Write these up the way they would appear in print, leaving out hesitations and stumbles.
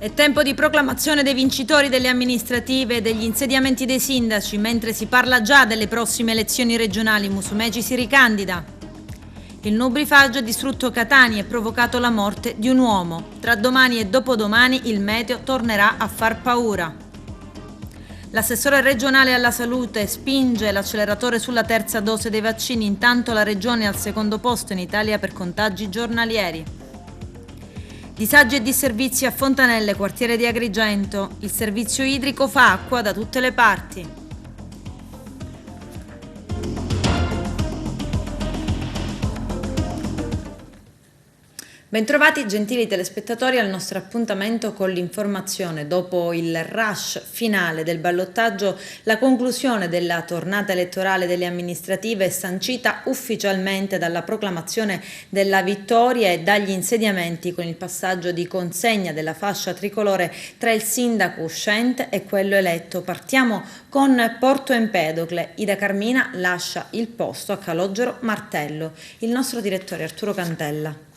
È tempo di proclamazione dei vincitori delle amministrative e degli insediamenti dei sindaci, mentre si parla già delle prossime elezioni regionali. Musumeci si ricandida. Il nubrifaggio ha distrutto Catania e provocato la morte di un uomo. Tra domani e dopodomani il meteo tornerà a far paura. L'assessore regionale alla salute spinge l'acceleratore sulla terza dose dei vaccini, intanto la regione è al secondo posto in Italia per contagi giornalieri. Disagi e disservizi a Fontanelle, quartiere di Agrigento. Il servizio idrico fa acqua da tutte le parti. Bentrovati gentili telespettatori al nostro appuntamento con l'informazione. Dopo il rush finale del ballottaggio, la conclusione della tornata elettorale delle amministrative è sancita ufficialmente dalla proclamazione della vittoria e dagli insediamenti con il passaggio di consegna della fascia tricolore tra il sindaco uscente e quello eletto. Partiamo con Porto Empedocle. Ida Carmina lascia il posto a Calogero Martello. Il nostro direttore Arturo Cantella.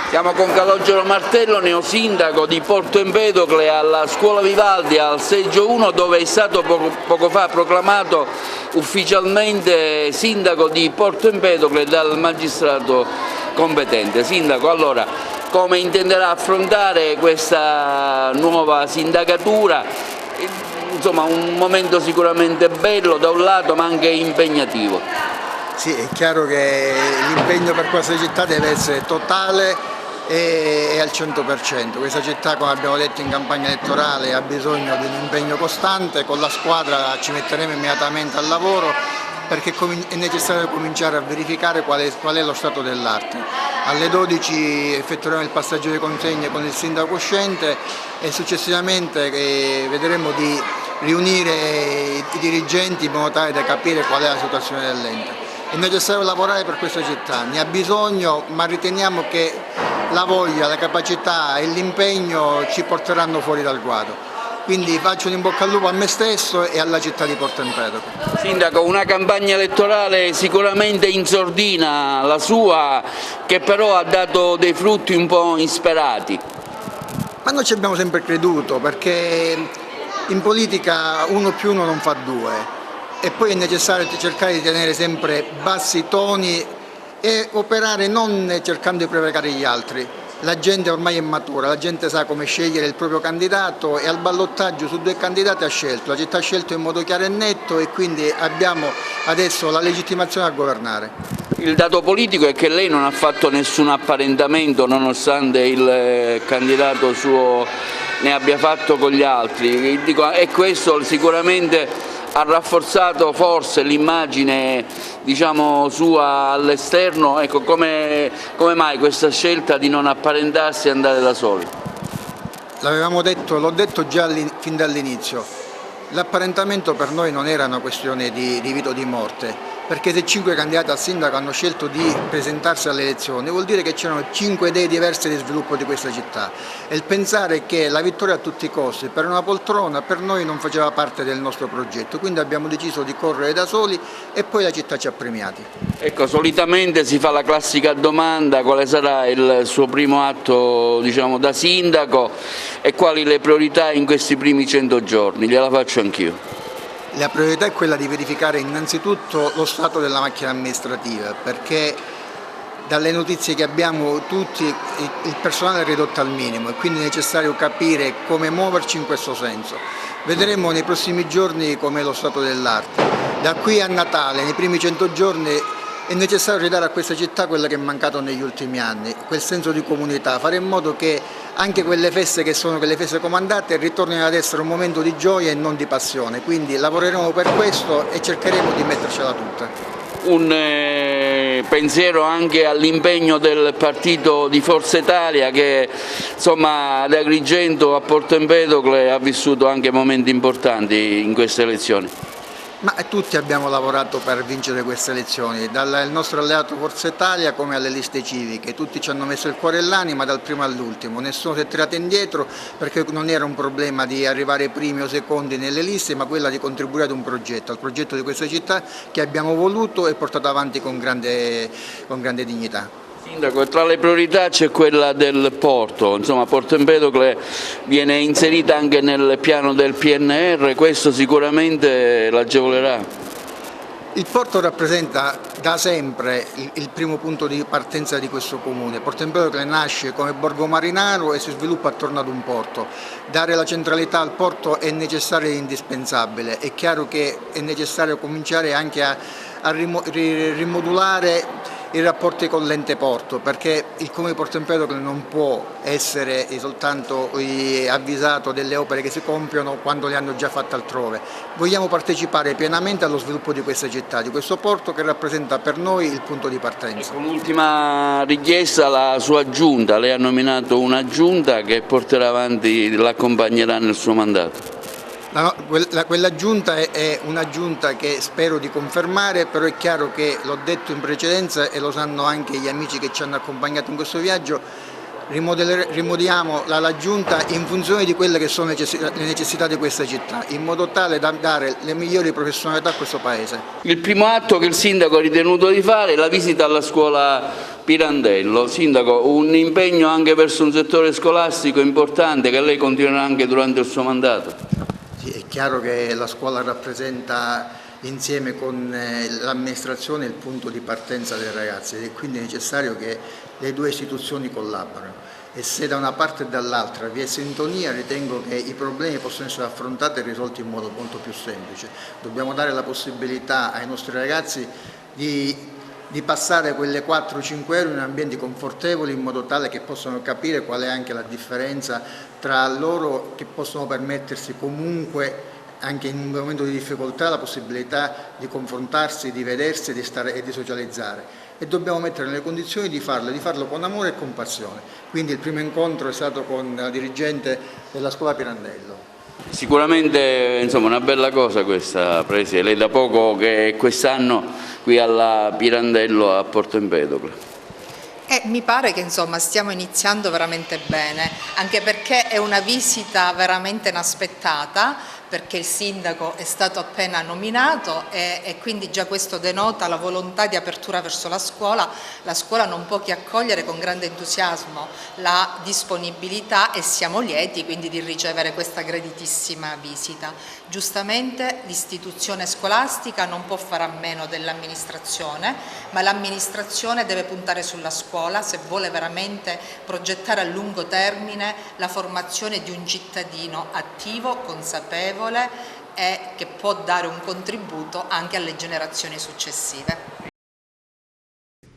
Siamo con Calogero Martello, neosindaco di Porto Empedocle, alla Scuola Vivaldi al Seggio 1, dove è stato poco fa proclamato ufficialmente sindaco di Porto Empedocle dal magistrato competente. Sindaco, allora, come intenderà affrontare questa nuova sindacatura? Insomma, un momento sicuramente bello da un lato, ma anche impegnativo. Sì, è chiaro che l'impegno per questa città deve essere totale e al 100%. Questa città, come abbiamo detto in campagna elettorale, ha bisogno di un impegno costante. Con la squadra ci metteremo immediatamente al lavoro perché è necessario cominciare a verificare qual è lo stato dell'arte. Alle 12 effettueremo il passaggio di consegne con il sindaco uscente e successivamente vedremo di riunire i dirigenti in modo tale da capire qual è la situazione dell'ente. È necessario lavorare per questa città, ne ha bisogno, ma riteniamo che la voglia, la capacità e l'impegno ci porteranno fuori dal guado. Quindi faccio un in bocca al lupo a me stesso e alla città di Porto Empedocle. Sindaco, una campagna elettorale sicuramente in sordina, la sua, che però ha dato dei frutti un po' insperati. Ma noi ci abbiamo sempre creduto, perché in politica 1 più 1 non fa 2. E poi è necessario cercare di tenere sempre bassi i toni e operare non cercando di provocare gli altri. La gente ormai è matura, la gente sa come scegliere il proprio candidato e al ballottaggio su 2 candidati ha scelto. La città ha scelto in modo chiaro e netto e quindi abbiamo adesso la legittimazione a governare. Il dato politico è che lei non ha fatto nessun apparentamento nonostante il candidato suo ne abbia fatto con gli altri. E questo sicuramente ha rafforzato forse l'immagine, diciamo, sua all'esterno. Ecco, come mai questa scelta di non apparentarsi e andare da soli? L'avevamo detto, l'ho detto già fin dall'inizio, l'apparentamento per noi non era una questione di vita o di morte, perché se 5 candidati al sindaco hanno scelto di presentarsi alle elezioni vuol dire che c'erano 5 idee diverse di sviluppo di questa città e il pensare che la vittoria a tutti i costi per una poltrona per noi non faceva parte del nostro progetto, quindi abbiamo deciso di correre da soli e poi la città ci ha premiati. Ecco, solitamente si fa la classica domanda: quale sarà il suo primo atto, diciamo, da sindaco e quali le priorità in questi primi 100 giorni? Gliela faccio anch'io. La priorità è quella di verificare innanzitutto lo stato della macchina amministrativa, perché dalle notizie che abbiamo tutti il personale è ridotto al minimo e quindi è necessario capire come muoverci in questo senso. Vedremo nei prossimi giorni com'è lo stato dell'arte. Da qui a Natale, nei primi 100 giorni, è necessario ridare a questa città quello che è mancato negli ultimi anni, quel senso di comunità, fare in modo che anche quelle feste che sono quelle feste comandate ritornino ad essere un momento di gioia e non di passione, quindi lavoreremo per questo e cercheremo di mettercela tutta. Un pensiero anche all'impegno del partito di Forza Italia che, insomma, ad Agrigento, a Porto Empedocle ha vissuto anche momenti importanti in queste elezioni. Ma tutti abbiamo lavorato per vincere queste elezioni, dal nostro alleato Forza Italia come alle liste civiche, tutti ci hanno messo il cuore e l'anima dal primo all'ultimo, nessuno si è tirato indietro perché non era un problema di arrivare primi o secondi nelle liste, ma quella di contribuire ad un progetto, al progetto di questa città che abbiamo voluto e portato avanti con grande dignità. Sindaco, tra le priorità c'è quella del porto, insomma Porto Empedocle viene inserita anche nel piano del PNR, questo sicuramente l'agevolerà. Il porto rappresenta da sempre il primo punto di partenza di questo comune. Porto Empedocle nasce come borgo marinaro e si sviluppa attorno ad un porto. Dare la centralità al porto è necessario e indispensabile. È chiaro che è necessario cominciare anche a rimodulare i rapporti con l'ente porto, perché il comune di Porto Empedocle non può essere soltanto avvisato delle opere che si compiono quando le hanno già fatte altrove. Vogliamo partecipare pienamente allo sviluppo di questa città, di questo porto che rappresenta per noi il punto di partenza. Un'ultima richiesta, la sua giunta, lei ha nominato una giunta che porterà avanti, l'accompagnerà nel suo mandato. Quella giunta è una giunta che spero di confermare, però è chiaro che l'ho detto in precedenza e lo sanno anche gli amici che ci hanno accompagnato in questo viaggio, rimodiamo la giunta in funzione di quelle che sono le necessità di questa città, in modo tale da dare le migliori professionalità a questo Paese. Il primo atto che il Sindaco ha ritenuto di fare è la visita alla scuola Pirandello. Sindaco, un impegno anche verso un settore scolastico importante che lei continuerà anche durante il suo mandato. È chiaro che la scuola rappresenta insieme con l'amministrazione il punto di partenza dei ragazzi e quindi è necessario che le due istituzioni collaborino e se da una parte e dall'altra vi è sintonia ritengo che i problemi possono essere affrontati e risolti in modo molto più semplice. Dobbiamo dare la possibilità ai nostri ragazzi di passare quelle 4-5 euro in ambienti confortevoli in modo tale che possano capire qual è anche la differenza tra loro che possono permettersi comunque anche in un momento di difficoltà la possibilità di confrontarsi, di vedersi di stare e di socializzare e dobbiamo mettere nelle condizioni di farlo con amore e con passione. Quindi il primo incontro è stato con la dirigente della scuola Pirandello. Sicuramente insomma, una bella cosa questa, Presidente, lei da poco che è quest'anno qui alla Pirandello a Porto Empedocle. Mi pare che insomma stiamo iniziando veramente bene, anche perché è una visita veramente inaspettata, perché il sindaco è stato appena nominato e quindi già questo denota la volontà di apertura verso la scuola non può che accogliere con grande entusiasmo la disponibilità e siamo lieti quindi di ricevere questa graditissima visita. Giustamente l'istituzione scolastica non può fare a meno dell'amministrazione, ma l'amministrazione deve puntare sulla scuola se vuole veramente progettare a lungo termine la formazione di un cittadino attivo, consapevole e che può dare un contributo anche alle generazioni successive.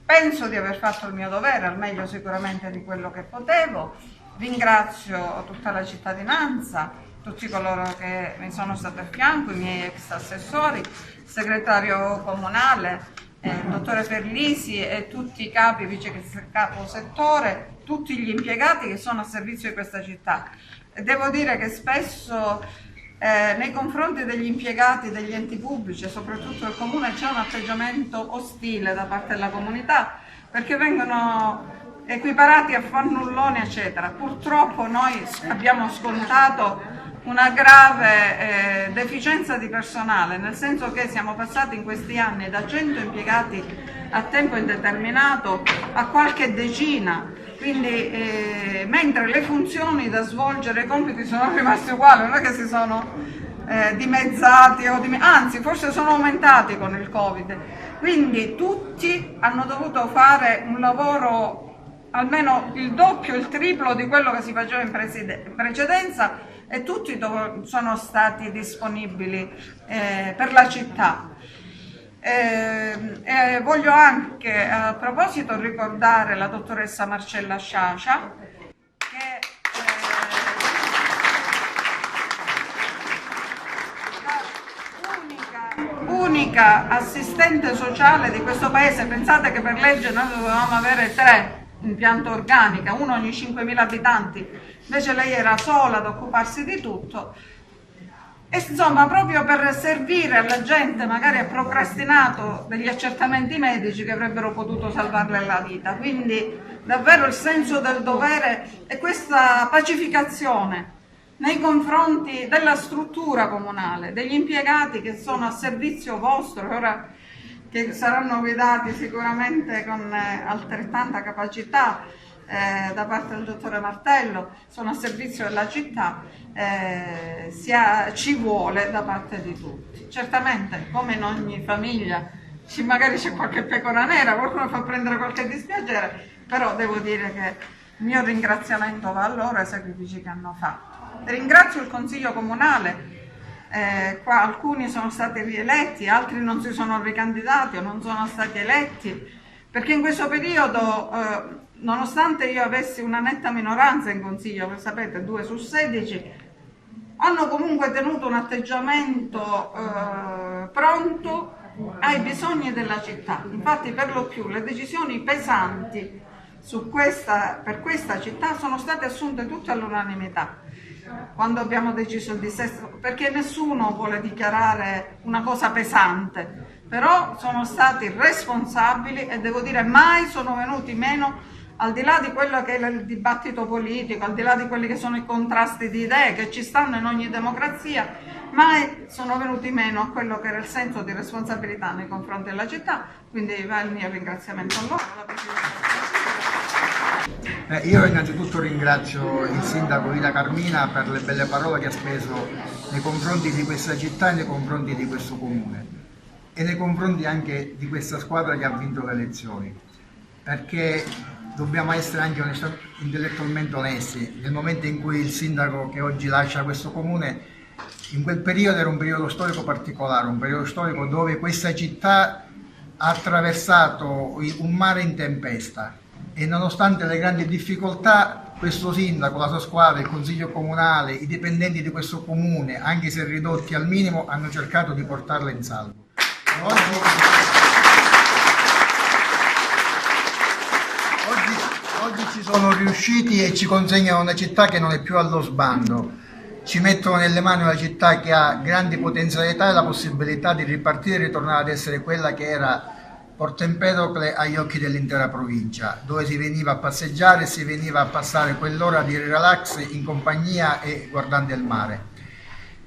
Penso di aver fatto il mio dovere, al meglio sicuramente di quello che potevo. Ringrazio tutta la cittadinanza, tutti coloro che mi sono stati a fianco, i miei ex assessori, il segretario comunale, il dottore Ferlisi e tutti i capi, vice capo settore, tutti gli impiegati che sono a servizio di questa città. Devo dire che spesso nei confronti degli impiegati degli enti pubblici e soprattutto del comune c'è un atteggiamento ostile da parte della comunità perché vengono equiparati a fannulloni eccetera. Purtroppo noi abbiamo scontato una grave deficienza di personale, nel senso che siamo passati in questi anni da 100 impiegati a tempo indeterminato a qualche decina. Quindi mentre le funzioni da svolgere, i compiti sono rimasti uguali, non è che si sono dimezzati, anzi forse sono aumentati con il Covid. Quindi tutti hanno dovuto fare un lavoro almeno il doppio, il triplo di quello che si faceva in precedenza e tutti sono stati disponibili per la città. Voglio anche a proposito ricordare la dottoressa Marcella Sciascia che unica assistente sociale di questo paese. Pensate che per legge noi dovevamo avere 3 in pianta organica, uno ogni 5.000 abitanti, invece lei era sola ad occuparsi di tutto. E insomma, proprio per servire alla gente, magari ha procrastinato degli accertamenti medici che avrebbero potuto salvarle la vita. Quindi davvero il senso del dovere e questa pacificazione nei confronti della struttura comunale, degli impiegati che sono a servizio vostro. Ora che saranno guidati sicuramente con altrettanta capacità da parte del dottore Martello, sono a servizio della città, ci vuole da parte di tutti. Certamente, come in ogni famiglia, magari c'è qualche pecora nera, qualcuno fa prendere qualche dispiacere, però devo dire che il mio ringraziamento va a loro e ai sacrifici che hanno fatto. Ringrazio il Consiglio Comunale. Qua alcuni sono stati rieletti, altri non si sono ricandidati o non sono stati eletti, perché in questo periodo, nonostante io avessi una netta minoranza in Consiglio, come sapete 2 su 16, hanno comunque tenuto un atteggiamento pronto ai bisogni della città. Infatti per lo più le decisioni pesanti per questa città sono state assunte tutte all'unanimità. Quando abbiamo deciso il dissesto, perché nessuno vuole dichiarare una cosa pesante, però sono stati responsabili e devo dire mai sono venuti meno, al di là di quello che è il dibattito politico, al di là di quelli che sono i contrasti di idee che ci stanno in ogni democrazia, mai sono venuti meno a quello che era il senso di responsabilità nei confronti della città, quindi va il mio ringraziamento a loro, alla Presidenza. Io innanzitutto ringrazio il sindaco Ida Carmina per le belle parole che ha speso nei confronti di questa città e nei confronti di questo comune e nei confronti anche di questa squadra che ha vinto le elezioni, perché dobbiamo essere anche intellettualmente onesti. Nel momento in cui il sindaco che oggi lascia questo comune, in quel periodo era un periodo storico particolare, un periodo storico dove questa città ha attraversato un mare in tempesta. E nonostante le grandi difficoltà, questo sindaco, la sua squadra, il consiglio comunale, i dipendenti di questo comune, anche se ridotti al minimo, hanno cercato di portarla in salvo. Oggi ci sono riusciti e ci consegnano una città che non è più allo sbando. Ci mettono nelle mani una città che ha grandi potenzialità e la possibilità di ripartire e ritornare ad essere quella che era Porto Empedocle agli occhi dell'intera provincia, dove si veniva a passeggiare, si veniva a passare quell'ora di relax in compagnia e guardando il mare.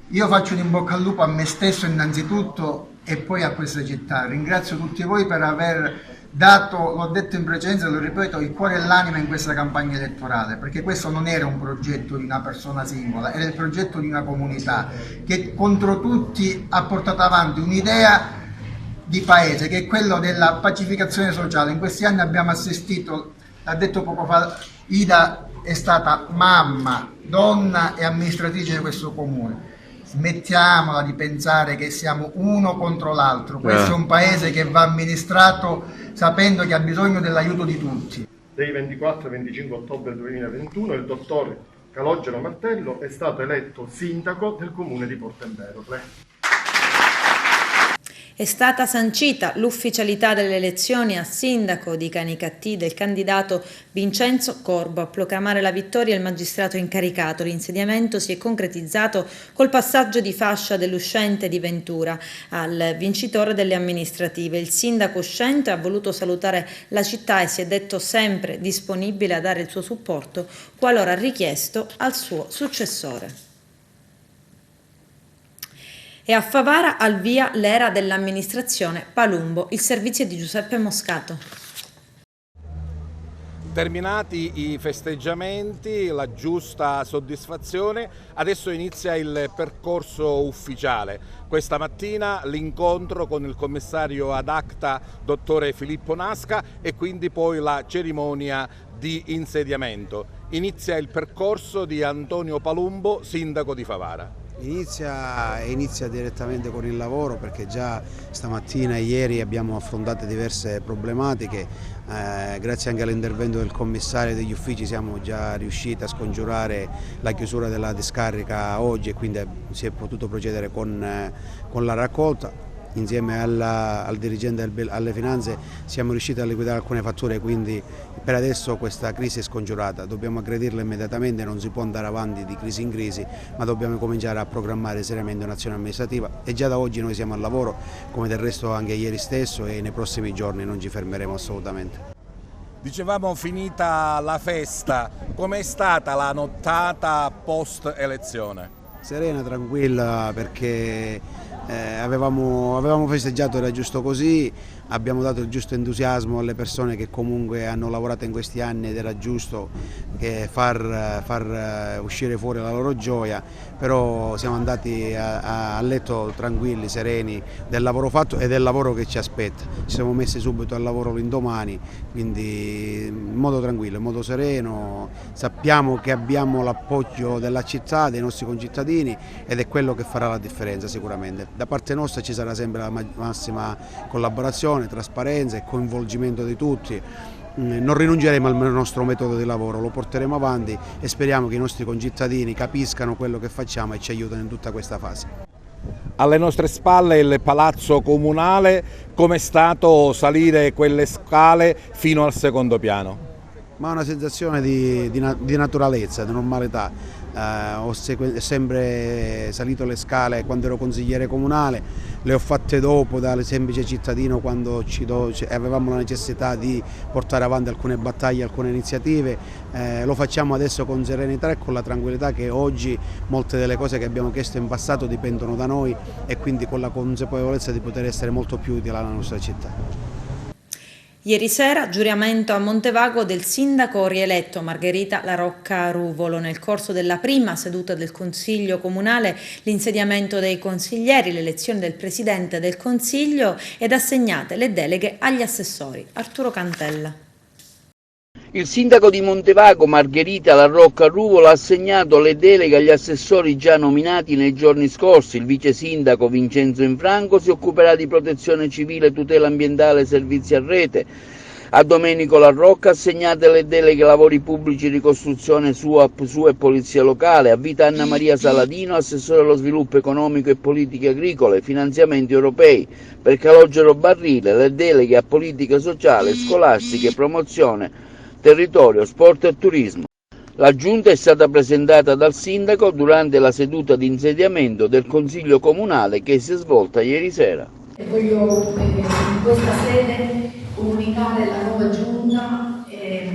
Io faccio un in bocca al lupo a me stesso innanzitutto e poi a questa città. Ringrazio tutti voi per aver dato, l'ho detto in precedenza e lo ripeto, il cuore e l'anima in questa campagna elettorale, perché questo non era un progetto di una persona singola, era il progetto di una comunità che contro tutti ha portato avanti un'idea di paese, che è quello della pacificazione sociale. In questi anni abbiamo assistito, l'ha detto poco fa Ida, è stata mamma, donna e amministratrice di questo comune. Smettiamola di pensare che siamo uno contro l'altro, questo è un paese che va amministrato sapendo che ha bisogno dell'aiuto di tutti. Dei 24 e 25 ottobre 2021 il dottor Calogero Martello è stato eletto sindaco del comune di Porto Empedocle. È stata sancita l'ufficialità delle elezioni a sindaco di Canicattì del candidato Vincenzo Corbo. A proclamare la vittoria il magistrato incaricato. L'insediamento si è concretizzato col passaggio di fascia dell'uscente di Ventura al vincitore delle amministrative. Il sindaco uscente ha voluto salutare la città e si è detto sempre disponibile a dare il suo supporto qualora richiesto al suo successore. E a Favara al via l'era dell'amministrazione Palumbo, il servizio di Giuseppe Moscato. Terminati i festeggiamenti, la giusta soddisfazione, adesso inizia il percorso ufficiale. Questa mattina l'incontro con il commissario ad acta, dottore Filippo Nasca, e quindi poi la cerimonia di insediamento. Inizia il percorso di Antonio Palumbo, sindaco di Favara. Inizia direttamente con il lavoro, perché già stamattina e ieri abbiamo affrontato diverse problematiche, grazie anche all'intervento del commissario degli uffici siamo già riusciti a scongiurare la chiusura della discarica oggi e quindi si è potuto procedere con la raccolta. Insieme al dirigente alle finanze siamo riusciti a liquidare alcune fatture, quindi per adesso questa crisi è scongiurata. Dobbiamo aggredirla immediatamente, non si può andare avanti di crisi in crisi, ma dobbiamo cominciare a programmare seriamente un'azione amministrativa e già da oggi noi siamo al lavoro, come del resto anche ieri stesso, e nei prossimi giorni non ci fermeremo assolutamente. Dicevamo, finita la festa, com'è stata la nottata post elezione? Serena, tranquilla, perché avevamo festeggiato, era giusto così, abbiamo dato il giusto entusiasmo alle persone che comunque hanno lavorato in questi anni ed era giusto che far uscire fuori la loro gioia, però siamo andati a letto tranquilli, sereni del lavoro fatto e del lavoro che ci aspetta. Ci siamo messi subito al lavoro l'indomani, quindi in modo tranquillo, in modo sereno, sappiamo che abbiamo l'appoggio della città, dei nostri concittadini ed è quello che farà la differenza sicuramente. Da parte nostra ci sarà sempre la massima collaborazione, trasparenza e coinvolgimento di tutti. Non rinunceremo al nostro metodo di lavoro, lo porteremo avanti e speriamo che i nostri concittadini capiscano quello che facciamo e ci aiutino in tutta questa fase. Alle nostre spalle il Palazzo Comunale, com'è stato salire quelle scale fino al secondo piano? Ma una sensazione di naturalezza, di normalità. Ho sempre salito le scale quando ero consigliere comunale, le ho fatte dopo da semplice cittadino quando avevamo la necessità di portare avanti alcune battaglie, alcune iniziative. Lo facciamo adesso con serenità e con la tranquillità che oggi molte delle cose che abbiamo chiesto in passato dipendono da noi e quindi con la consapevolezza di poter essere molto più utili alla nostra città. Ieri sera giuramento a Montevago del sindaco rieletto Margherita La Rocca Ruvolo. Nel corso della prima seduta del Consiglio Comunale, l'insediamento dei consiglieri, l'elezione del Presidente del Consiglio ed assegnate le deleghe agli assessori. Arturo Cantella. Il sindaco di Montevago, Margherita La Rocca Ruvolo, ha assegnato le deleghe agli assessori già nominati nei giorni scorsi. Il vice sindaco Vincenzo Infranco si occuperà di protezione civile, tutela ambientale e servizi a rete. A Domenico La Rocca assegnate le deleghe lavori pubblici, ricostruzione SUAP e polizia locale. A vita Anna Maria Saladino, assessore allo sviluppo economico e politiche agricole, finanziamenti europei. Per Calogero Barrile le deleghe a politica sociale, scolastiche, promozione, territorio, sport e turismo. La giunta è stata presentata dal sindaco durante la seduta di insediamento del Consiglio Comunale che si è svolta ieri sera. Voglio in questa sede comunicare la nuova giunta e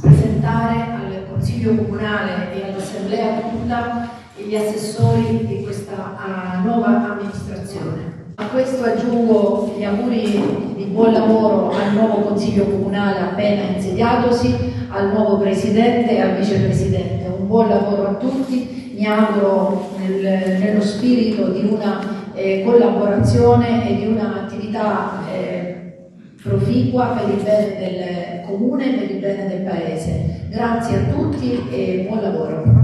presentare al Consiglio Comunale e all'Assemblea tutta gli assessori di questa nuova amministrazione. A questo aggiungo gli auguri di buon lavoro al nuovo Consiglio Comunale appena insediatosi, al nuovo Presidente e al Vicepresidente. Un buon lavoro a tutti, mi auguro nello spirito di una collaborazione e di un'attività proficua per il bene del Comune e per il bene del Paese. Grazie a tutti e buon lavoro.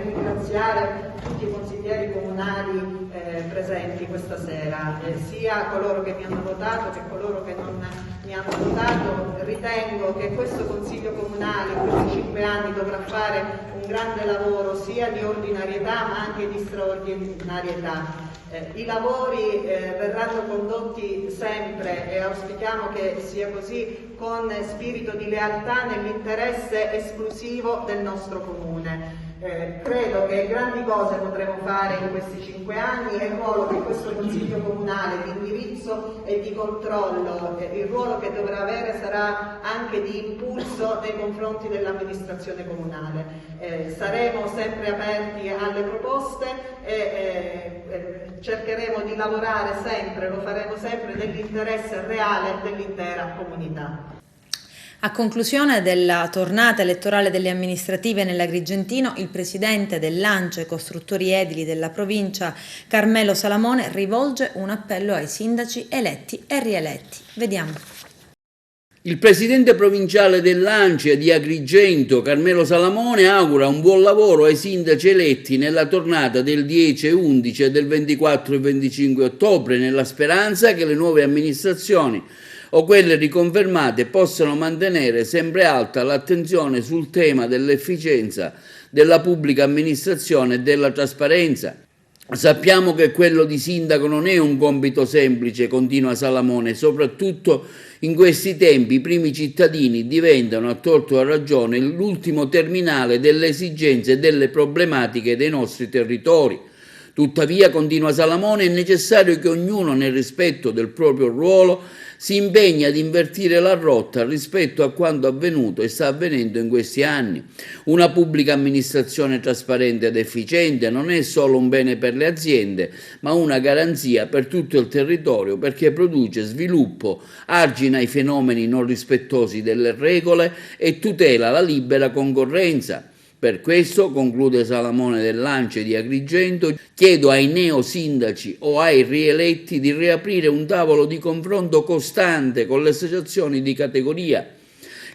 Ringraziare tutti i consiglieri comunali presenti questa sera, sia coloro che mi hanno votato che coloro che non mi hanno votato. Ritengo che questo Consiglio Comunale in questi 5 anni dovrà fare un grande lavoro sia di ordinarietà ma anche di straordinarietà. I lavori verranno condotti sempre e auspichiamo che sia così, con spirito di lealtà nell'interesse esclusivo del nostro Comune. Credo che grandi cose potremo fare in questi 5 anni e il ruolo che questo Consiglio Comunale di indirizzo e di controllo, il ruolo che dovrà avere sarà anche di impulso nei confronti dell'amministrazione comunale. Saremo sempre aperti alle proposte e cercheremo di lavorare sempre, lo faremo sempre nell'interesse reale dell'intera comunità. A conclusione della tornata elettorale delle amministrative nell'Agrigentino, il presidente dell'ANCE Costruttori Edili della provincia, Carmelo Salamone, rivolge un appello ai sindaci eletti e rieletti. Vediamo. Il presidente provinciale dell'ANCE di Agrigento, Carmelo Salamone, augura un buon lavoro ai sindaci eletti nella tornata del 10 e 11 e del 24 e 25 ottobre, nella speranza che le nuove amministrazioni o quelle riconfermate possano mantenere sempre alta l'attenzione sul tema dell'efficienza della pubblica amministrazione e della trasparenza. Sappiamo che quello di sindaco non è un compito semplice, continua Salamone, soprattutto in questi tempi i primi cittadini diventano, a torto o a ragione, l'ultimo terminale delle esigenze e delle problematiche dei nostri territori. Tuttavia, continua Salamone, è necessario che ognuno, nel rispetto del proprio ruolo, si impegni ad invertire la rotta rispetto a quanto avvenuto e sta avvenendo in questi anni. Una pubblica amministrazione trasparente ed efficiente non è solo un bene per le aziende, ma una garanzia per tutto il territorio, perché produce sviluppo, argina i fenomeni non rispettosi delle regole e tutela la libera concorrenza. Per questo, conclude Salamone dell'Ance di Agrigento, chiedo ai neosindaci o ai rieletti di riaprire un tavolo di confronto costante con le associazioni di categoria,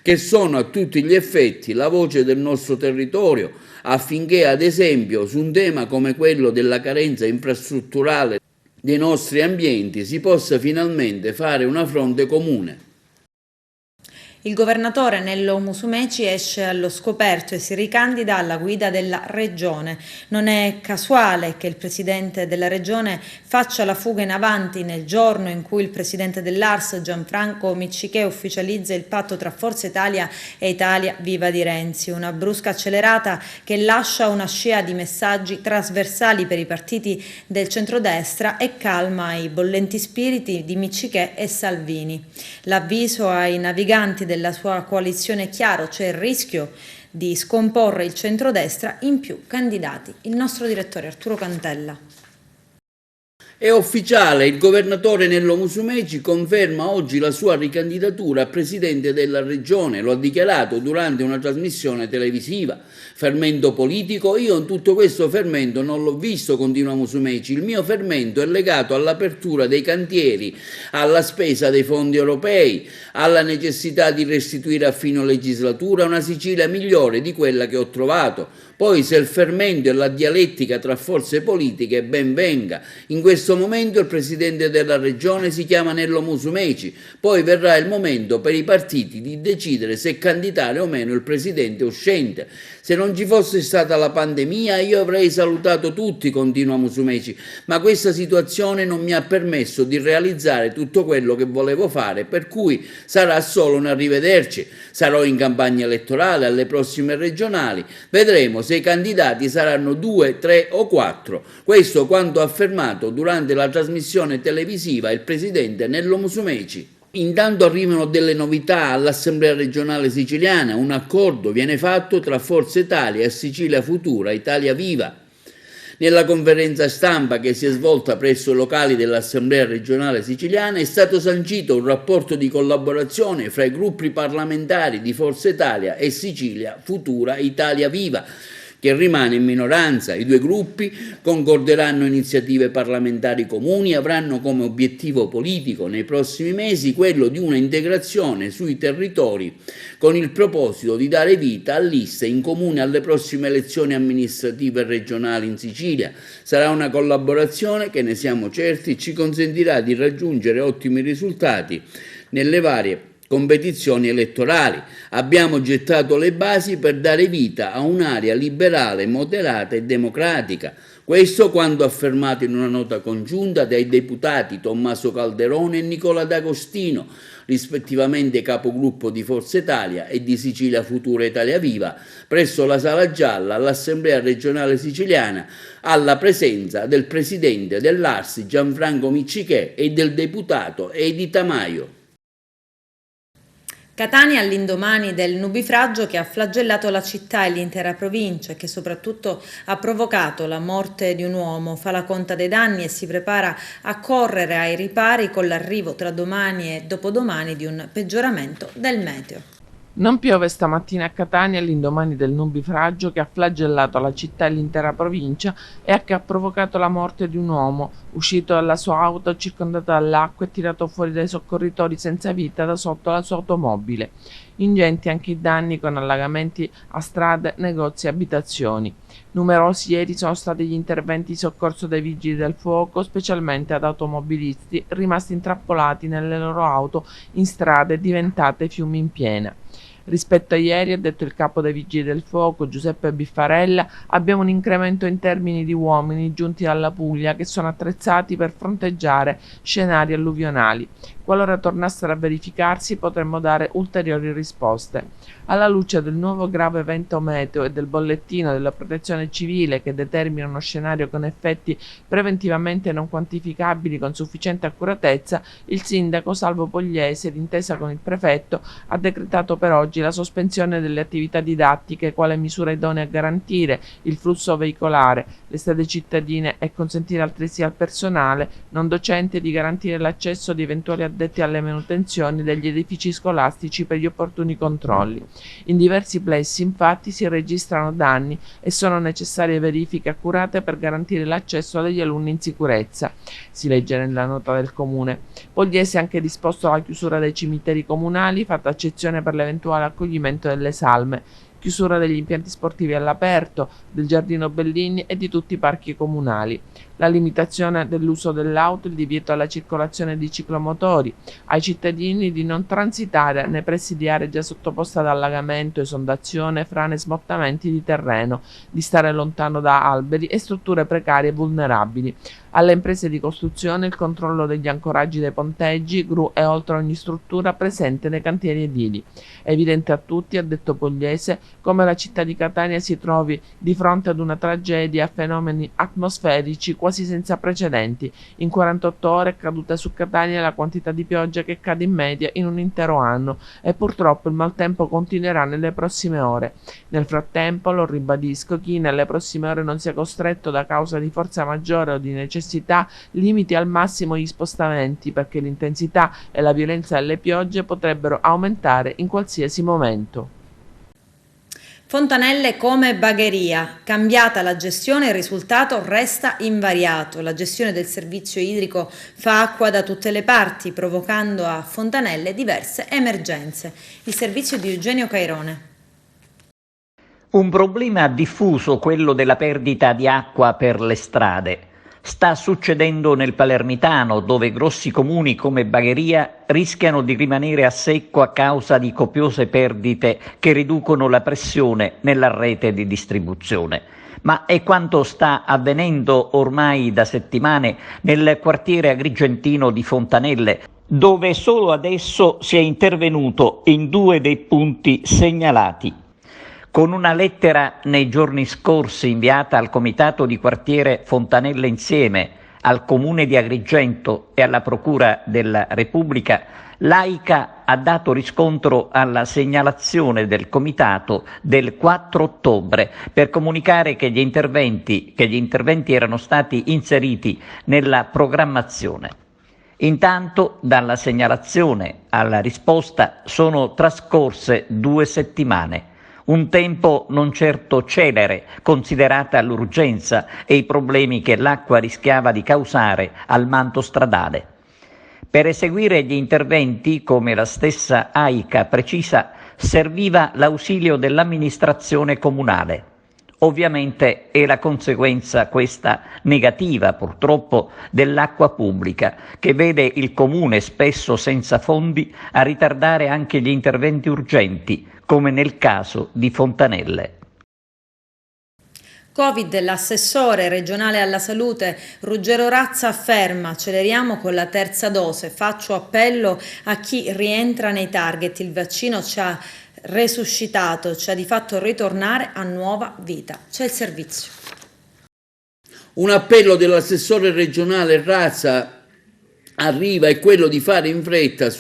che sono a tutti gli effetti la voce del nostro territorio, affinché, ad esempio, su un tema come quello della carenza infrastrutturale dei nostri ambienti si possa finalmente fare una fronte comune. Il governatore Nello Musumeci esce allo scoperto e si ricandida alla guida della regione. Non è casuale che il presidente della regione faccia la fuga in avanti nel giorno in cui il presidente dell'ARS, Gianfranco Miccichè, ufficializza il patto tra Forza Italia e Italia Viva di Renzi. Una brusca accelerata che lascia una scia di messaggi trasversali per i partiti del centrodestra e calma i bollenti spiriti di Miccichè e Salvini. L'avviso ai naviganti della sua coalizione è chiaro: c'è il rischio di scomporre il centrodestra in più candidati. Il nostro direttore Arturo Cantella. È ufficiale, il governatore Nello Musumeci conferma oggi la sua ricandidatura a presidente della regione, lo ha dichiarato durante una trasmissione televisiva. Fermento politico? Io in tutto questo fermento non l'ho visto, continua Musumeci. Il mio fermento è legato all'apertura dei cantieri, alla spesa dei fondi europei, alla necessità di restituire a fine legislatura una Sicilia migliore di quella che ho trovato. Poi, se il fermento e la dialettica tra forze politiche, ben venga. In questo momento il presidente della regione si chiama Nello Musumeci, poi verrà il momento per i partiti di decidere se candidare o meno il presidente uscente. Se non ci fosse stata la pandemia io avrei salutato tutti, continua Musumeci, ma questa situazione non mi ha permesso di realizzare tutto quello che volevo fare, per cui sarà solo un arrivederci. Sarò in campagna elettorale alle prossime regionali, vedremo se i candidati saranno 2, 3 o 4. Questo quanto affermato durante la trasmissione televisiva il presidente Nello Musumeci. Intanto arrivano delle novità all'Assemblea regionale siciliana. Un accordo viene fatto tra Forza Italia e Sicilia Futura, Italia Viva. Nella conferenza stampa che si è svolta presso i locali dell'Assemblea regionale siciliana è stato sancito un rapporto di collaborazione fra i gruppi parlamentari di Forza Italia e Sicilia Futura, Italia Viva, che rimane in minoranza. I due gruppi concorderanno iniziative parlamentari comuni e avranno come obiettivo politico nei prossimi mesi quello di una integrazione sui territori con il proposito di dare vita a liste in comune alle prossime elezioni amministrative regionali in Sicilia. Sarà una collaborazione che, ne siamo certi, ci consentirà di raggiungere ottimi risultati nelle varie competizioni elettorali. Abbiamo gettato le basi per dare vita a un'area liberale, moderata e democratica. Questo quanto affermato in una nota congiunta dai deputati Tommaso Calderone e Nicola D'Agostino, rispettivamente capogruppo di Forza Italia e di Sicilia Futura Italia Viva, presso la Sala Gialla all'Assemblea regionale siciliana, alla presenza del presidente dell'ARS Gianfranco Miccichè e del deputato Edi Tamaio. Catania all'indomani del nubifragio che ha flagellato la città e l'intera provincia e che soprattutto ha provocato la morte di un uomo, fa la conta dei danni e si prepara a correre ai ripari con l'arrivo tra domani e dopodomani di un peggioramento del meteo. Non piove stamattina a Catania all'indomani del nubifragio che ha flagellato la città e l'intera provincia e che ha provocato la morte di un uomo, uscito dalla sua auto circondato dall'acqua e tirato fuori dai soccorritori senza vita da sotto la sua automobile. Ingenti anche i danni con allagamenti a strade, negozi e abitazioni. Numerosi ieri sono stati gli interventi di soccorso dei vigili del fuoco, specialmente ad automobilisti rimasti intrappolati nelle loro auto in strade diventate fiumi in piena. Rispetto a ieri, ha detto il capo dei Vigili del Fuoco, Giuseppe Biffarella, abbiamo un incremento in termini di uomini giunti dalla Puglia che sono attrezzati per fronteggiare scenari alluvionali. Qualora tornassero a verificarsi potremmo dare ulteriori risposte. Alla luce del nuovo grave evento meteo e del bollettino della Protezione Civile che determina uno scenario con effetti preventivamente non quantificabili con sufficiente accuratezza, il sindaco Salvo Pogliese, d'intesa con il prefetto, ha decretato per oggi la sospensione delle attività didattiche quale misura idonea a garantire il flusso veicolare, le strade cittadine e consentire altresì al personale non docente di garantire l'accesso di eventuali addetti alle manutenzioni degli edifici scolastici per gli opportuni controlli. In diversi plessi infatti si registrano danni e sono necessarie verifiche accurate per garantire l'accesso degli alunni in sicurezza, si legge nella nota del Comune. Pogliese ha anche disposto la chiusura dei cimiteri comunali, fatta eccezione per l'eventuale accoglimento delle salme, chiusura degli impianti sportivi all'aperto, del Giardino Bellini e di tutti i parchi comunali, la limitazione dell'uso dell'auto, il divieto alla circolazione di ciclomotori, ai cittadini di non transitare nei pressi di aree già sottoposte ad allagamento, esondazione, frane e smottamenti di terreno, di stare lontano da alberi e strutture precarie e vulnerabili, alle imprese di costruzione il controllo degli ancoraggi dei ponteggi, gru e oltre ogni struttura presente nei cantieri edili. È evidente a tutti, ha detto Pogliese, come la città di Catania si trovi di fronte ad una tragedia a fenomeni atmosferici quasi senza precedenti. In 48 ore è caduta su Catania la quantità di pioggia che cade in media in un intero anno e purtroppo il maltempo continuerà nelle prossime ore. Nel frattempo, lo ribadisco, chi nelle prossime ore non sia costretto da causa di forza maggiore o di necessità limiti al massimo gli spostamenti perché l'intensità e la violenza delle piogge potrebbero aumentare in qualsiasi momento. Fontanelle come bagheria. Cambiata la gestione, il risultato resta invariato. La gestione del servizio idrico fa acqua da tutte le parti, provocando a Fontanelle diverse emergenze. Il servizio di Eugenio Cairone. Un problema diffuso, quello della perdita di acqua per le strade. Sta succedendo nel Palermitano, dove grossi comuni come Bagheria rischiano di rimanere a secco a causa di copiose perdite che riducono la pressione nella rete di distribuzione. Ma è quanto sta avvenendo ormai da settimane nel quartiere agrigentino di Fontanelle, dove solo adesso si è intervenuto in 2 dei punti segnalati. Con una lettera nei giorni scorsi inviata al Comitato di Quartiere Fontanelle Insieme, al Comune di Agrigento e alla Procura della Repubblica, l'AICA ha dato riscontro alla segnalazione del Comitato del 4 ottobre per comunicare che gli interventi erano stati inseriti nella programmazione. Intanto, dalla segnalazione alla risposta sono trascorse 2 settimane. Un tempo non certo celere, considerata l'urgenza e i problemi che l'acqua rischiava di causare al manto stradale. Per eseguire gli interventi, come la stessa AICA precisa, serviva l'ausilio dell'amministrazione comunale. Ovviamente è la conseguenza questa negativa, purtroppo, dell'acqua pubblica, che vede il comune spesso senza fondi a ritardare anche gli interventi urgenti, come nel caso di Fontanelle. Covid, l'assessore regionale alla salute Ruggero Razza afferma: acceleriamo con la terza dose, faccio appello a chi rientra nei target, il vaccino ci ha resuscitato, ci ha di fatto ritornare a nuova vita. C'è il servizio. Un appello dell'assessore regionale Razza arriva è quello di fare in fretta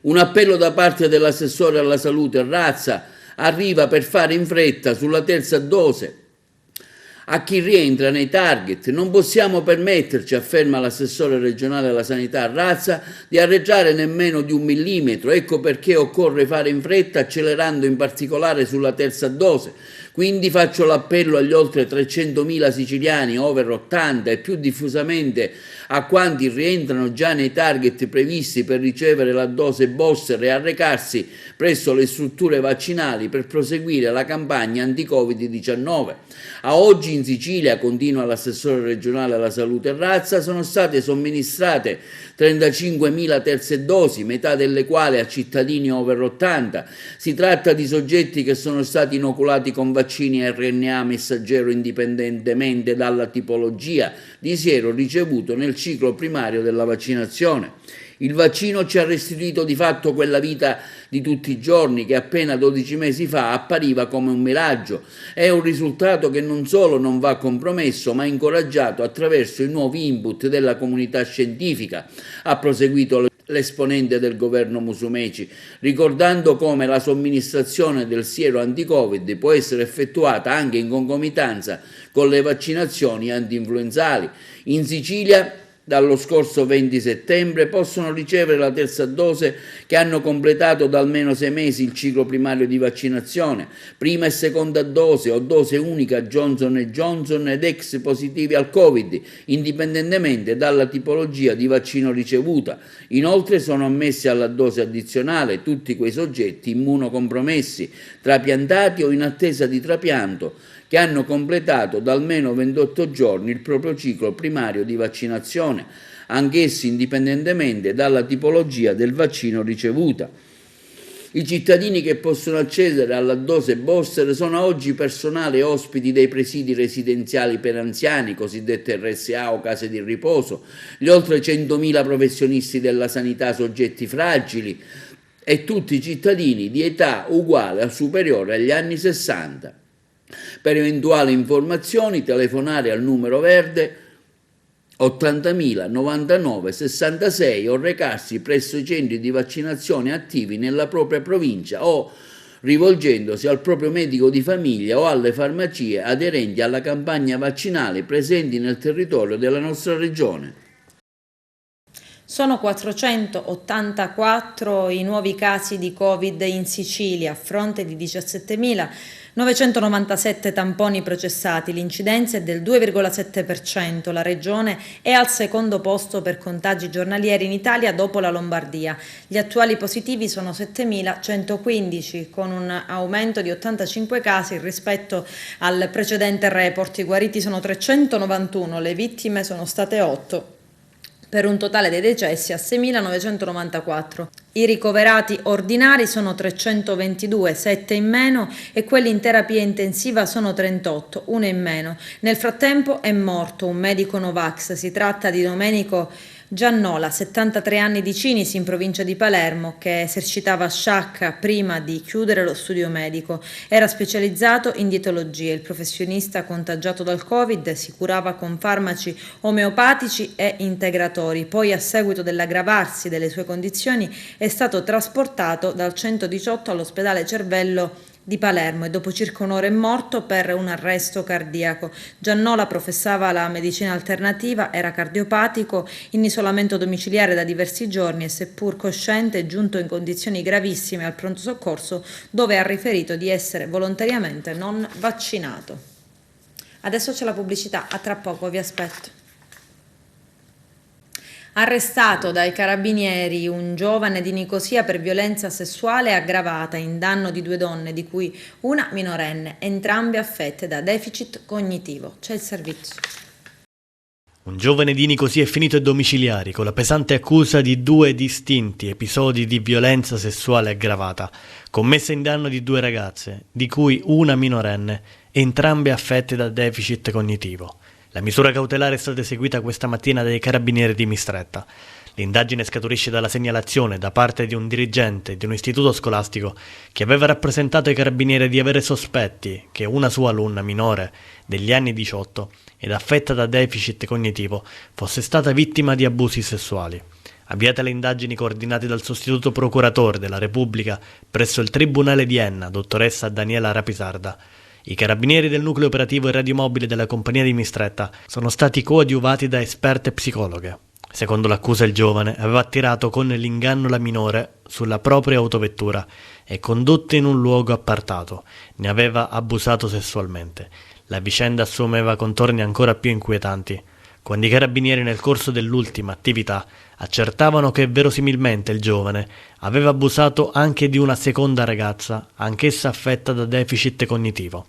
un appello da parte dell'assessore alla salute Razza arriva per fare in fretta sulla terza dose a chi rientra nei target. Non possiamo permetterci, afferma l'assessore regionale alla sanità Razza, di arretrare nemmeno di 1 millimetro. Ecco perché occorre fare in fretta, accelerando in particolare sulla terza dose. Quindi faccio l'appello agli oltre 300.000 siciliani over 80 e più diffusamente a quanti rientrano già nei target previsti per ricevere la dose booster e a recarsi presso le strutture vaccinali per proseguire la campagna anti-Covid-19. A oggi in Sicilia, continua l'assessore regionale alla salute Razza, sono state somministrate 35.000 terze dosi, metà delle quali a cittadini over 80. Si tratta di soggetti che sono stati inoculati con vaccini RNA messaggero indipendentemente dalla tipologia di siero ricevuto nel ciclo primario della vaccinazione. Il vaccino ci ha restituito di fatto quella vita di tutti i giorni che appena 12 mesi fa appariva come un miraggio. È un risultato che non solo non va compromesso, ma incoraggiato attraverso i nuovi input della comunità scientifica, ha proseguito l'esponente del governo Musumeci, ricordando come la somministrazione del siero anti-Covid può essere effettuata anche in concomitanza con le vaccinazioni anti-influenzali. In Sicilia, dallo scorso 20 settembre, possono ricevere la terza dose che hanno completato da almeno 6 mesi il ciclo primario di vaccinazione, prima e seconda dose o dose unica Johnson & Johnson ed ex positivi al Covid, indipendentemente dalla tipologia di vaccino ricevuta. Inoltre sono ammessi alla dose addizionale tutti quei soggetti immunocompromessi, trapiantati o in attesa di trapianto, che hanno completato da almeno 28 giorni il proprio ciclo primario di vaccinazione, anch'essi indipendentemente dalla tipologia del vaccino ricevuta. I cittadini che possono accedere alla dose booster sono oggi personale ospiti dei presidi residenziali per anziani, cosiddette RSA o case di riposo, gli oltre 100.000 professionisti della sanità soggetti fragili e tutti i cittadini di età uguale o superiore agli anni 60. Per eventuali informazioni telefonare al numero verde 80.000 99 66 o recarsi presso i centri di vaccinazione attivi nella propria provincia o rivolgendosi al proprio medico di famiglia o alle farmacie aderenti alla campagna vaccinale presenti nel territorio della nostra regione. Sono 484 i nuovi casi di Covid in Sicilia, a fronte di 17.997 tamponi processati. L'incidenza è del 2,7%. La regione è al secondo posto per contagi giornalieri in Italia dopo la Lombardia. Gli attuali positivi sono 7.115, con un aumento di 85 casi rispetto al precedente report. I guariti sono 391, le vittime sono state 8. Per un totale dei decessi a 6.994. I ricoverati ordinari sono 322, 7 in meno, e quelli in terapia intensiva sono 38, 1 in meno. Nel frattempo è morto un medico Novax, si tratta di Domenico Giannola, 73 anni, di Cinisi in provincia di Palermo, che esercitava sciacca prima di chiudere lo studio medico. Era specializzato in dietologia. Il professionista contagiato dal Covid si curava con farmaci omeopatici e integratori. Poi, a seguito dell'aggravarsi delle sue condizioni, è stato trasportato dal 118 all'ospedale Cervello di Palermo e dopo circa un'ora è morto per un arresto cardiaco. Giannola professava la medicina alternativa, era cardiopatico, in isolamento domiciliare da diversi giorni e, seppur cosciente, è giunto in condizioni gravissime al pronto soccorso, dove ha riferito di essere volontariamente non vaccinato. Adesso c'è la pubblicità, a tra poco, vi aspetto. Arrestato dai carabinieri un giovane di Nicosia per violenza sessuale aggravata in danno di 2 donne, di cui una minorenne, entrambe affette da deficit cognitivo. C'è il servizio. Un giovane di Nicosia è finito ai domiciliari con la pesante accusa di 2 distinti episodi di violenza sessuale aggravata, commessa in danno di 2 ragazze, di cui una minorenne, entrambe affette da deficit cognitivo. La misura cautelare è stata eseguita questa mattina dai carabinieri di Mistretta. L'indagine scaturisce dalla segnalazione da parte di un dirigente di un istituto scolastico che aveva rappresentato ai carabinieri di avere sospetti che una sua alunna minore degli anni 18 ed affetta da deficit cognitivo fosse stata vittima di abusi sessuali. Avviate le indagini coordinate dal sostituto procuratore della Repubblica presso il Tribunale di Enna, dottoressa Daniela Rapisarda. I carabinieri del nucleo operativo e radiomobile della compagnia di Mistretta sono stati coadiuvati da esperte psicologhe. Secondo l'accusa, il giovane aveva attirato con l'inganno la minore sulla propria autovettura e, condotta in un luogo appartato, ne aveva abusato sessualmente. La vicenda assumeva contorni ancora più inquietanti quando i carabinieri, nel corso dell'ultima attività, accertavano che verosimilmente il giovane aveva abusato anche di una seconda ragazza, anch'essa affetta da deficit cognitivo.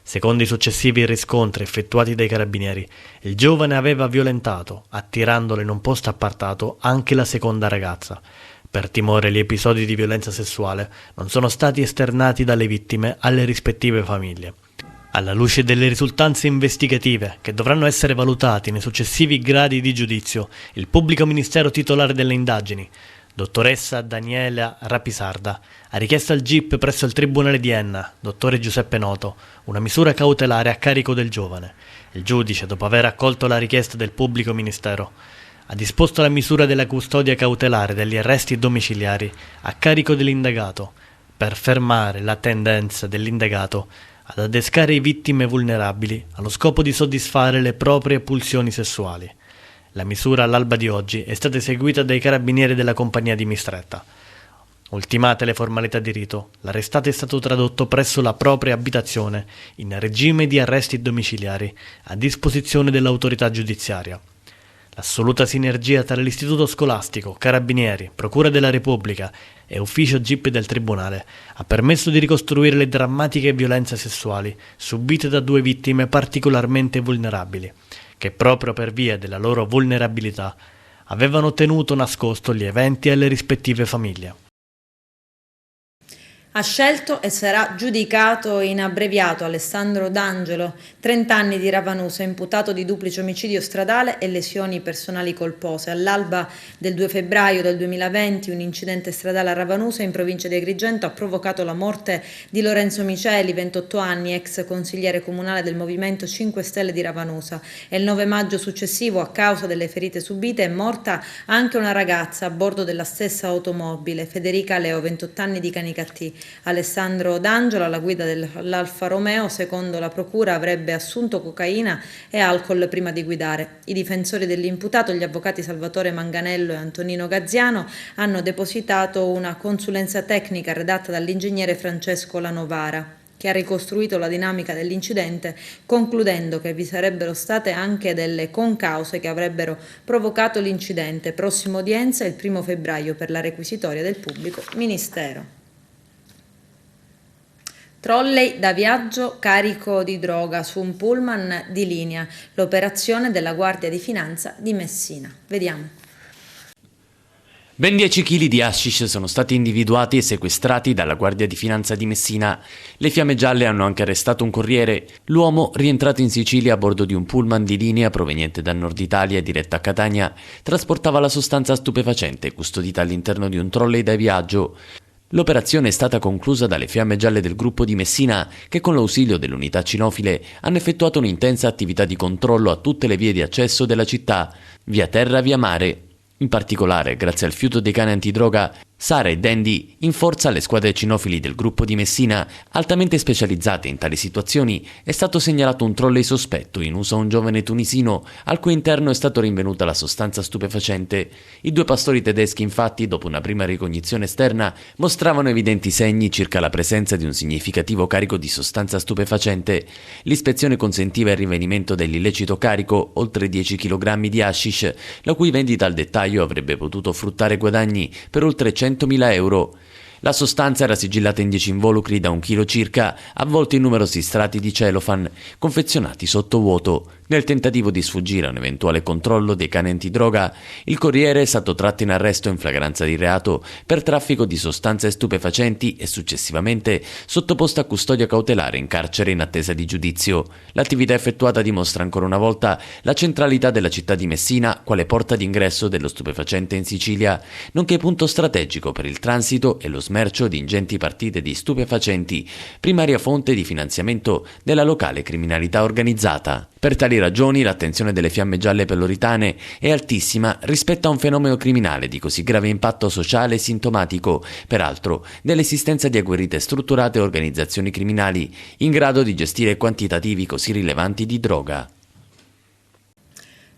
Secondo i successivi riscontri effettuati dai carabinieri, il giovane aveva violentato, attirandolo in un posto appartato, anche la seconda ragazza. Per timore, gli episodi di violenza sessuale non sono stati esternati dalle vittime alle rispettive famiglie. Alla luce delle risultanze investigative, che dovranno essere valutati nei successivi gradi di giudizio, il pubblico ministero titolare delle indagini, dottoressa Daniela Rapisarda, ha richiesto al GIP presso il Tribunale di Enna, dottore Giuseppe Noto, una misura cautelare a carico del giovane. Il giudice, dopo aver accolto la richiesta del pubblico ministero, ha disposto la misura della custodia cautelare degli arresti domiciliari a carico dell'indagato, per fermare la tendenza dell'indagato ad adescare i vittime vulnerabili allo scopo di soddisfare le proprie pulsioni sessuali. La misura all'alba di oggi è stata eseguita dai carabinieri della compagnia di Mistretta. Ultimate le formalità di rito, l'arrestato è stato tradotto presso la propria abitazione in regime di arresti domiciliari a disposizione dell'autorità giudiziaria. L'assoluta sinergia tra l'istituto scolastico, carabinieri, procura della Repubblica e ufficio GIP del Tribunale ha permesso di ricostruire le drammatiche violenze sessuali subite da due vittime particolarmente vulnerabili, che proprio per via della loro vulnerabilità avevano tenuto nascosto gli eventi alle rispettive famiglie. Ha scelto e sarà giudicato in abbreviato Alessandro D'Angelo, 30 anni di Ravanusa, imputato di duplice omicidio stradale e lesioni personali colpose. All'alba del 2 febbraio del 2020 un incidente stradale a Ravanusa in provincia di Agrigento ha provocato la morte di Lorenzo Miceli, 28 anni, ex consigliere comunale del Movimento 5 Stelle di Ravanusa. E il 9 maggio successivo, a causa delle ferite subite, è morta anche una ragazza a bordo della stessa automobile, Federica Leo, 28 anni, di Canicattì. Alessandro D'Angelo, alla guida dell'Alfa Romeo, secondo la procura avrebbe assunto cocaina e alcol prima di guidare. I difensori dell'imputato, gli avvocati Salvatore Manganello e Antonino Gazziano, hanno depositato una consulenza tecnica redatta dall'ingegnere Francesco Lanovara, che ha ricostruito la dinamica dell'incidente, concludendo che vi sarebbero state anche delle concause che avrebbero provocato l'incidente. Prossima udienza il 1 febbraio per la requisitoria del pubblico ministero. Trolley da viaggio carico di droga su un pullman di linea, l'operazione della Guardia di Finanza di Messina. Vediamo. Ben 10 kg di hashish sono stati individuati e sequestrati dalla Guardia di Finanza di Messina. Le Fiamme Gialle hanno anche arrestato un corriere. L'uomo, rientrato in Sicilia a bordo di un pullman di linea proveniente dal nord Italia e diretto a Catania, trasportava la sostanza stupefacente custodita all'interno di un trolley da viaggio. L'operazione è stata conclusa dalle Fiamme Gialle del gruppo di Messina, che con l'ausilio dell'unità cinofile hanno effettuato un'intensa attività di controllo a tutte le vie di accesso della città, via terra, via mare. In particolare, grazie al fiuto dei cani antidroga, Sara e Dandy, in forza alle squadre cinofili del gruppo di Messina, altamente specializzate in tali situazioni, è stato segnalato un trolley sospetto in uso a un giovane tunisino, al cui interno è stato rinvenuta la sostanza stupefacente. I due pastori tedeschi, infatti, dopo una prima ricognizione esterna, mostravano evidenti segni circa la presenza di un significativo carico di sostanza stupefacente. L'ispezione consentiva il rinvenimento dell'illecito carico, oltre 10 kg di hashish, la cui vendita al dettaglio avrebbe potuto fruttare guadagni per oltre 100.000 euro. La sostanza era sigillata in 10 involucri da 1 chilo circa, avvolti in numerosi strati di cellophane, confezionati sotto vuoto. Nel tentativo di sfuggire a un eventuale controllo dei cani antidroga, il corriere è stato tratto in arresto in flagranza di reato per traffico di sostanze stupefacenti e successivamente sottoposto a custodia cautelare in carcere in attesa di giudizio. L'attività effettuata dimostra ancora una volta la centralità della città di Messina quale porta d'ingresso dello stupefacente in Sicilia, nonché punto strategico per il transito e lo smercio di ingenti partite di stupefacenti, primaria fonte di finanziamento della locale criminalità organizzata. Per tali ragioni l'attenzione delle Fiamme Gialle peloritane è altissima rispetto a un fenomeno criminale di così grave impatto sociale e sintomatico, peraltro, dell'esistenza di agguerrite strutturate organizzazioni criminali in grado di gestire quantitativi così rilevanti di droga.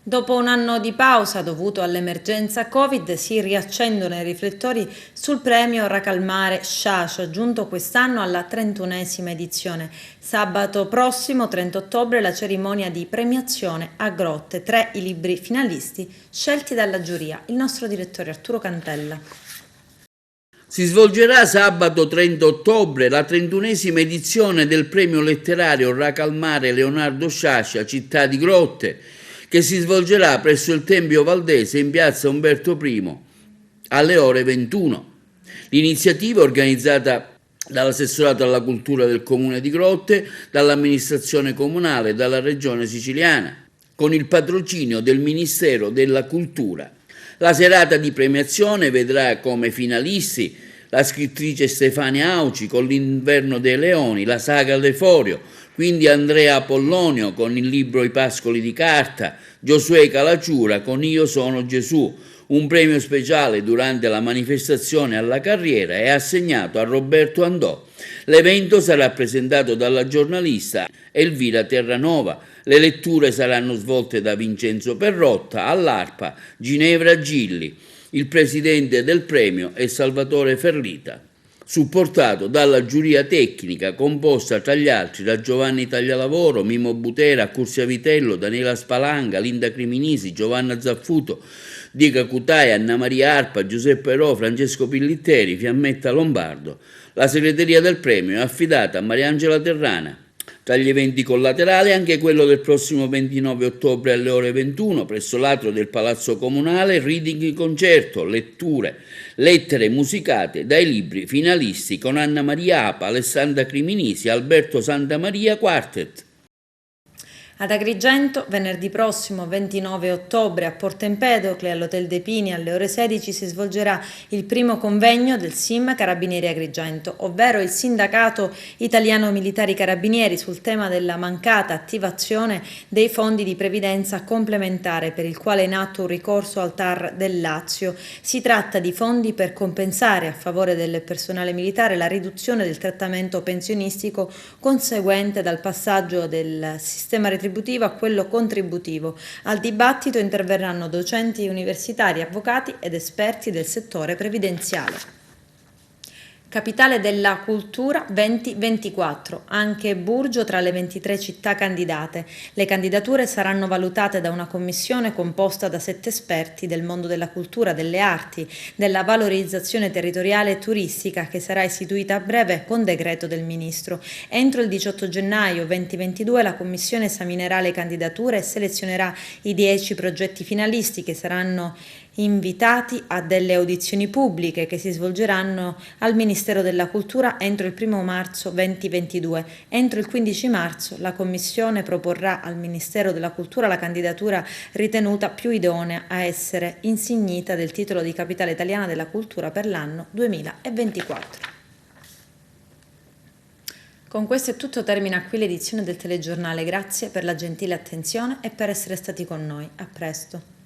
Dopo un anno di pausa dovuto all'emergenza Covid, si riaccendono i riflettori sul premio Racalmare Sciascia, giunto quest'anno alla 31esima edizione. Sabato prossimo, 30 ottobre, la cerimonia di premiazione a Grotte. 3 i libri finalisti scelti dalla giuria. Il nostro direttore Arturo Cantella. Si svolgerà sabato 30 ottobre la 31esima edizione del premio letterario Racalmare Leonardo Sciascia, Città di Grotte, che si svolgerà presso il Tempio Valdese in piazza Umberto I alle ore 21. L'iniziativa, organizzata dall'assessorato alla cultura del Comune di Grotte, dall'amministrazione comunale e dalla Regione siciliana, con il patrocinio del Ministero della Cultura. La serata di premiazione vedrà come finalisti la scrittrice Stefania Auci con L'Inverno dei Leoni, la saga Leforio, quindi Andrea Apollonio con il libro I Pascoli di carta, Giosuè Calaciura con Io sono Gesù. Un premio speciale durante la manifestazione alla carriera è assegnato a Roberto Andò. L'evento sarà presentato dalla giornalista Elvira Terranova. Le letture saranno svolte da Vincenzo Perrotta, all'arpa Ginevra Gilli. Il presidente del premio è Salvatore Ferlita, supportato dalla giuria tecnica composta tra gli altri da Giovanni Taglialavoro, Mimo Butera, Curzia Vitello, Daniela Spalanga, Linda Criminisi, Giovanna Zaffuto, Dica Cutaia, Anna Maria Arpa, Giuseppe Ro, Francesco Pillitteri, Fiammetta Lombardo. La segreteria del premio è affidata a Mariangela Terrana. Tra gli eventi collaterali anche quello del prossimo 29 ottobre alle ore 21 presso l'atrio del Palazzo Comunale, reading concerto, letture, lettere musicate dai libri finalisti con Anna Maria Apa, Alessandra Criminisi, Alberto Santamaria Quartet. Ad Agrigento, venerdì prossimo 29 ottobre a Porto Empedocle all'Hotel De Pini alle ore 16 si svolgerà il primo convegno del SIM Carabinieri Agrigento, ovvero il Sindacato Italiano Militari Carabinieri, sul tema della mancata attivazione dei fondi di previdenza complementare, per il quale è in atto un ricorso al TAR del Lazio. Si tratta di fondi per compensare a favore del personale militare la riduzione del trattamento pensionistico conseguente dal passaggio del sistema retributivo a quello contributivo. Al dibattito interverranno docenti universitari, avvocati ed esperti del settore previdenziale. Capitale della Cultura 2024, anche Burgio tra le 23 città candidate. Le candidature saranno valutate da una commissione composta da 7 esperti del mondo della cultura, delle arti, della valorizzazione territoriale e turistica, che sarà istituita a breve con decreto del Ministro. Entro il 18 gennaio 2022 la commissione esaminerà le candidature e selezionerà i 10 progetti finalisti che saranno invitati a delle audizioni pubbliche che si svolgeranno al Ministero della Cultura entro il 1 marzo 2022. Entro il 15 marzo la Commissione proporrà al Ministero della Cultura la candidatura ritenuta più idonea a essere insignita del titolo di Capitale Italiana della Cultura per l'anno 2024. Con questo è tutto, termina qui l'edizione del telegiornale. Grazie per la gentile attenzione e per essere stati con noi. A presto.